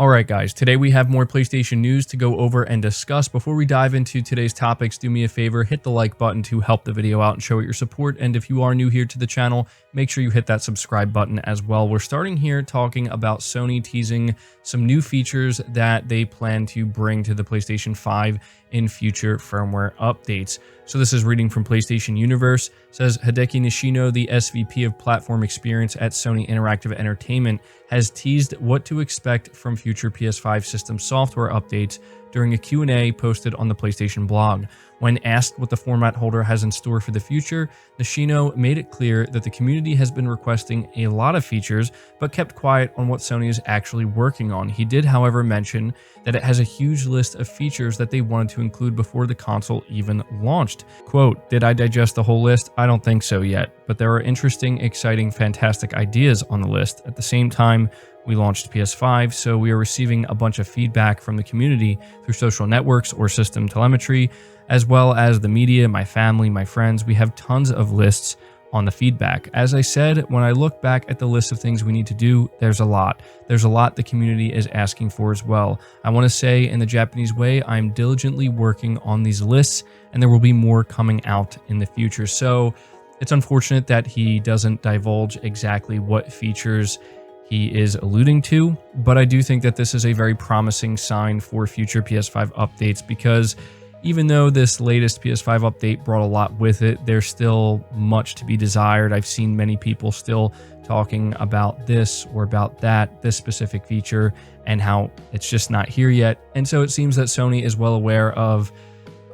Alright guys, today we have more PlayStation news to go over and discuss. Before we dive into today's topics, do me a favor, hit the like button to help the video out and show it your support. And if you are new here to the channel, make sure you hit that subscribe button as well. We're starting here talking about Sony teasing some new features that they plan to bring to the PlayStation 5 in future firmware updates. So this is reading from PlayStation Universe. It says Hideki Nishino, the SVP of Platform Experience at Sony Interactive Entertainment, has teased what to expect from future PS5 system software updates during a Q&A posted on the PlayStation blog. When asked what the format holder has in store for the future, Nishino made it clear that the community has been requesting a lot of features, but kept quiet on what Sony is actually working on. He did, however, mention that it has a huge list of features that they wanted to include before the console even launched. Quote, "Did I digest the whole list? I don't think so yet, but there are interesting, exciting, fantastic ideas on the list. At the same time, we launched PS5, so we are receiving a bunch of feedback from the community through social networks or system telemetry, as well as the media, my family, my friends. We have tons of lists on the feedback. As I said, when I look back at the list of things we need to do, there's a lot. There's a lot the community is asking for as well. I want to say in the Japanese way, I'm diligently working on these lists, and there will be more coming out in the future." So it's unfortunate that he doesn't divulge exactly what features he is alluding to, but I do think that this is a very promising sign for future PS5 updates, because even though this latest PS5 update brought a lot with it, there's still much to be desired. I've seen many people still talking about this or about that, this specific feature, and how it's just not here yet. And so it seems that Sony is well aware of,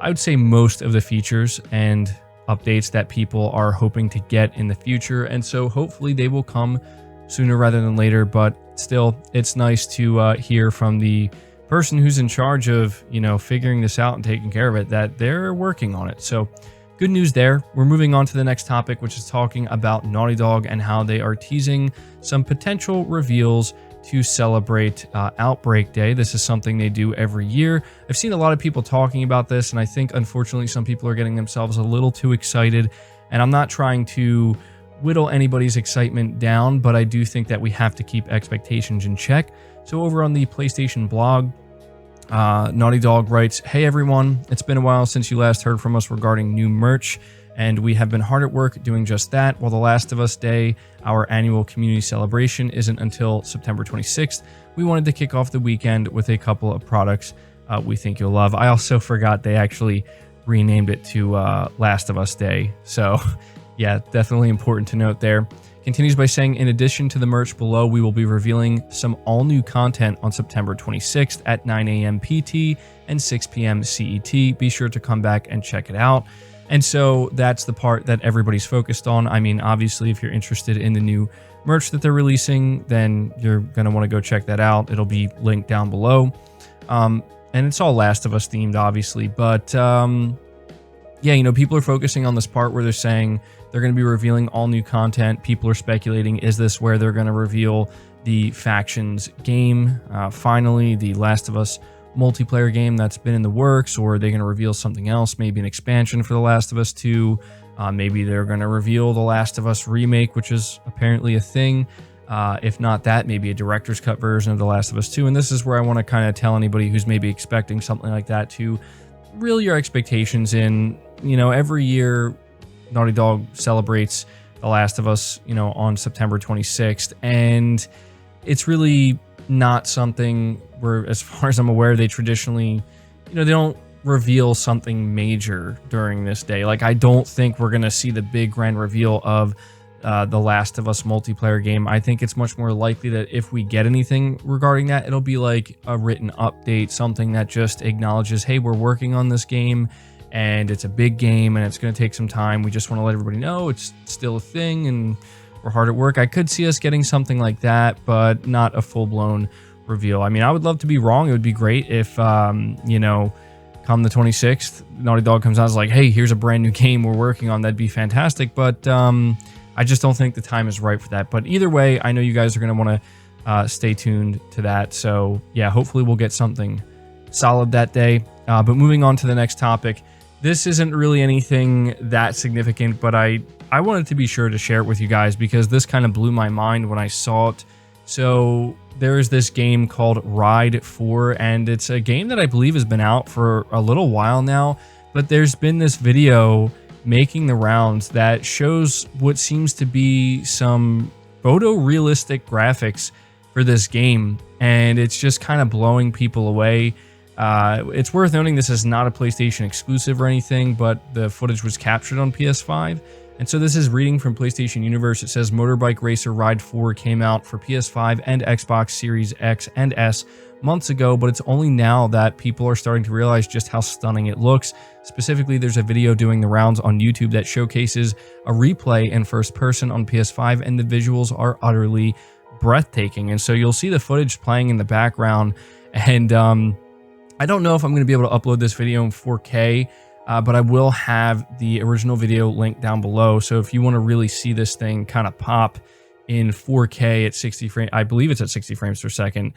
I would say, most of the features and updates that people are hoping to get in the future. And so hopefully they will come sooner rather than later, but still, it's nice to hear from the person who's in charge of, figuring this out and taking care of it, that they're working on it. So good news there. We're moving on to the next topic, which is talking about Naughty Dog and how they are teasing some potential reveals to celebrate Outbreak Day. This is something they do every year. I've seen a lot of people talking about this, and I think unfortunately some people are getting themselves a little too excited, and I'm not trying to whittle anybody's excitement down, but I do think that we have to keep expectations in check. So over on the PlayStation blog, Naughty Dog writes, "Hey everyone, it's been a while since you last heard from us regarding new merch, and we have been hard at work doing just that. While The Last of Us Day, our annual community celebration, isn't until September 26th, we wanted to kick off the weekend with a couple of products we think you'll love." I also forgot they actually renamed it to Last of Us Day, so yeah, definitely important to note there. Continues by saying, "In addition to the merch below, we will be revealing some all-new content on September 26th at 9 a.m. PT and 6 p.m. CET. Be sure to come back and check it out." And so that's the part that everybody's focused on. I mean, obviously, if you're interested in the new merch that they're releasing, then you're going to want to go check that out. It'll be linked down below. And it's all Last of Us themed, obviously. But yeah, people are focusing on this part where they're saying they're going to be revealing all new content. People are speculating, is this where they're going to reveal the Factions game? Finally, the Last of Us multiplayer game that's been in the works, or are they going to reveal something else? Maybe an expansion for The Last of Us 2. Maybe they're going to reveal The Last of Us remake, which is apparently a thing. If not that, maybe a director's cut version of The Last of Us 2. And this is where I want to kind of tell anybody who's maybe expecting something like that to reel your expectations in. Every year Naughty Dog celebrates The Last of Us, on September 26th, and it's really not something where, as far as I'm aware, they traditionally, they don't reveal something major during this day. Like, I don't think we're going to see the big grand reveal of The Last of Us multiplayer game. I think it's much more likely that if we get anything regarding that, it'll be like a written update, something that just acknowledges, hey, we're working on this game, and it's a big game, and it's going to take some time. We just want to let everybody know it's still a thing, and we're hard at work. I could see us getting something like that, but not a full-blown reveal. I mean, I would love to be wrong. It would be great if, come the 26th, Naughty Dog comes out and is like, hey, here's a brand new game we're working on. That'd be fantastic, but I just don't think the time is right for that. But either way, I know you guys are going to want to stay tuned to that. So yeah, hopefully we'll get something solid that day. But moving on to the next topic, this isn't really anything that significant, but I wanted to be sure to share it with you guys because this kind of blew my mind when I saw it. So there is this game called Ride 4, and it's a game that I believe has been out for a little while now, but there's been this video making the rounds that shows what seems to be some photorealistic graphics for this game, and it's just kind of blowing people away. It's worth noting this is not a PlayStation exclusive or anything, but the footage was captured on PS5. And so this is reading from PlayStation Universe. It says Motorbike Racer Ride 4 came out for PS5 and Xbox Series X and S months ago, but it's only now that people are starting to realize just how stunning it looks. Specifically, there's a video doing the rounds on YouTube that showcases a replay in first person on PS5, and the visuals are utterly breathtaking. And so you'll see the footage playing in the background, and I don't know if I'm going to be able to upload this video in 4K, but I will have the original video linked down below. So if you want to really see this thing kind of pop in 4K at 60 frames, I believe it's at 60 frames per second,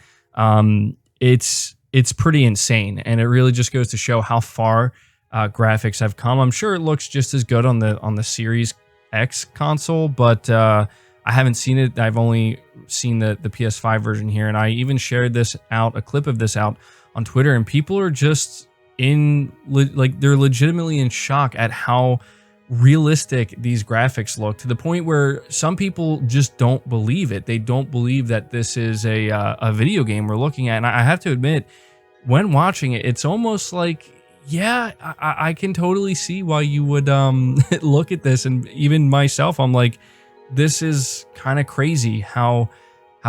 it's pretty insane. And it really just goes to show how far graphics have come. I'm sure it looks just as good on the Series X console, but I haven't seen it. I've only seen the PS5 version here, and I even shared a clip of this out on Twitter, and people are just they're legitimately in shock at how realistic these graphics look, to the point where some people just don't believe it. They don't believe that this is a video game we're looking at. And I have to admit, when watching it, it's almost like, yeah, I can totally see why you would look at this. And even myself, I'm like, this is kind of crazy how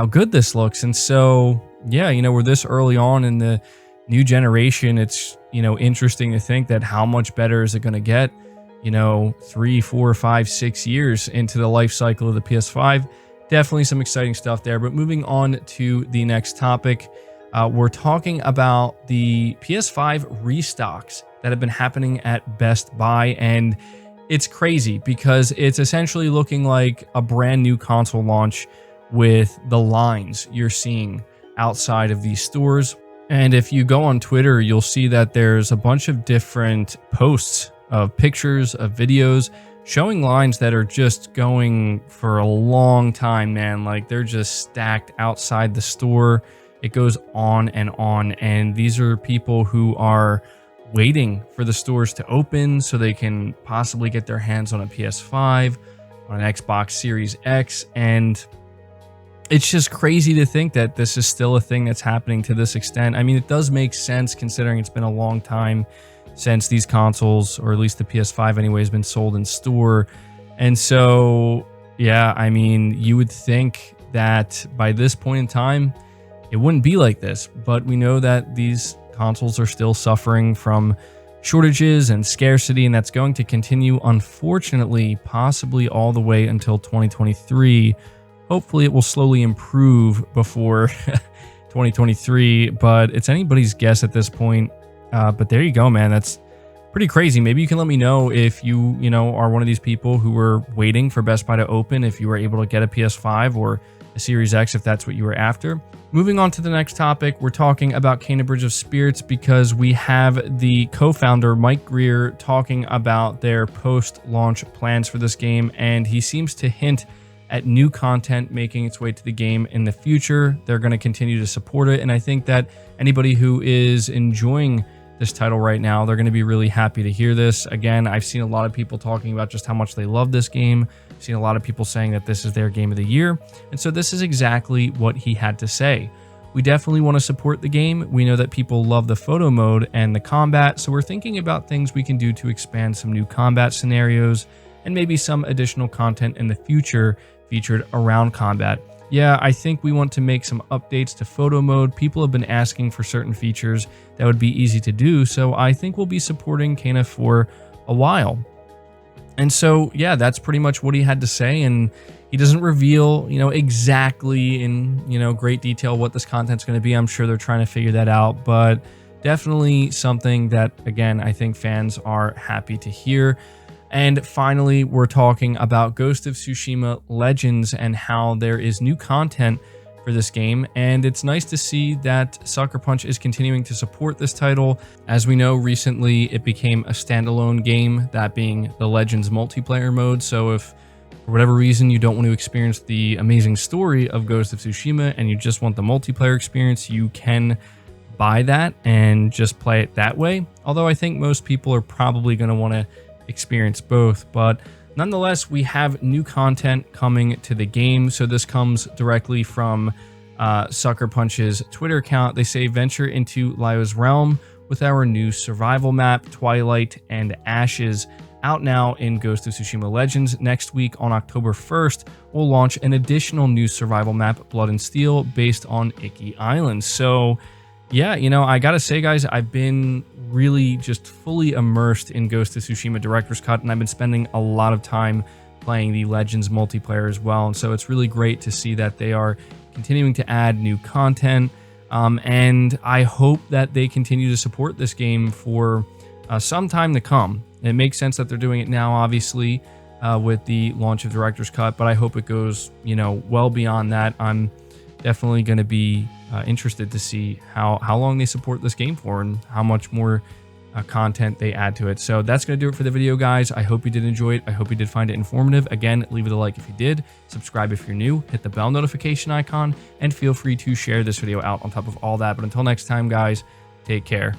good this looks. And so, yeah, you know, we're this early on in the new generation. It's, you know, interesting to think that how much better is it going to get, you know, 3, 4, 5, 6 years into the life cycle of the PS5. Definitely some exciting stuff there. But moving on to the next topic, we're talking about the PS5 restocks that have been happening at Best Buy. And it's crazy because it's essentially looking like a brand new console launch with the lines you're seeing outside of these stores. And if you go on Twitter, you'll see that there's a bunch of different posts of pictures, of videos, showing lines that are just going for a long time, man. Like, they're just stacked outside the store. It goes on, and these are people who are waiting for the stores to open so they can possibly get their hands on a PS5, on an Xbox Series X, and it's just crazy to think that this is still a thing that's happening to this extent. I mean, it does make sense considering it's been a long time since these consoles, or at least the PS5 anyway, has been sold in store. And so, yeah, I mean, you would think that by this point in time, it wouldn't be like this. But we know that these consoles are still suffering from shortages and scarcity, and that's going to continue, unfortunately, possibly all the way until 2023. Hopefully it will slowly improve before 2023, but it's anybody's guess at this point. But there you go, man. That's pretty crazy. Maybe you can let me know if you know, are one of these people who were waiting for Best Buy to open, if you were able to get a PS5 or a Series X, if that's what you were after. Moving on to the next topic, we're talking about Kena Bridge of Spirits because we have the co-founder, Mike Greer, talking about their post-launch plans for this game, and he seems to hint at new content making its way to the game in the future. They're going to continue to support it, and I think that anybody who is enjoying this title right now, they're going to be really happy to hear this. Again, I've seen a lot of people talking about just how much they love this game. I've seen a lot of people saying that this is their game of the year, and so this is exactly what he had to say. We definitely want to support the game. We know that people love the photo mode and the combat, so we're thinking about things we can do to expand some new combat scenarios and maybe some additional content in the future featured around combat. Yeah, I think we want to make some updates to photo mode. People have been asking for certain features that would be easy to do, so I think we'll be supporting Kena for a while. And so, yeah, that's pretty much what he had to say, and he doesn't reveal, you know, exactly in, you know, great detail what this content's going to be. I'm sure they're trying to figure that out, but definitely something that, again, I think fans are happy to hear. And finally, we're talking about Ghost of Tsushima Legends and how there is new content for this game. And it's nice to see that Sucker Punch is continuing to support this title. As we know, recently it became a standalone game, that being the Legends multiplayer mode. So if for for whatever reason you don't want to experience the amazing story of Ghost of Tsushima and you just want the multiplayer experience, you can buy that and just play it that way. Although I think most people are probably going to want to experience both. But nonetheless, we have new content coming to the game. So this comes directly from Sucker Punch's Twitter account. They say, venture into Lyo's realm with our new survival map, Twilight and Ashes, out now in Ghost of Tsushima Legends. Next week on October 1st, we'll launch an additional new survival map, Blood and Steel, based on Iki Island. So yeah, you know, I gotta say, guys, I've been really just fully immersed in Ghost of Tsushima Director's Cut, and I've been spending a lot of time playing the Legends multiplayer as well. And so it's really great to see that they are continuing to add new content. And I hope that they continue to support this game for some time to come. It makes sense that they're doing it now, obviously, with the launch of Director's Cut, but I hope it goes, you know, well beyond that. I'm definitely going to be interested to see how long they support this game for and how much more content they add to it. So that's going to do it for the video, guys. I hope you did enjoy it. I hope you did find it informative. Again, leave it a like if you did, subscribe if you're new, hit the bell notification icon, and feel free to share this video out on top of all that. But until next time, guys, take care.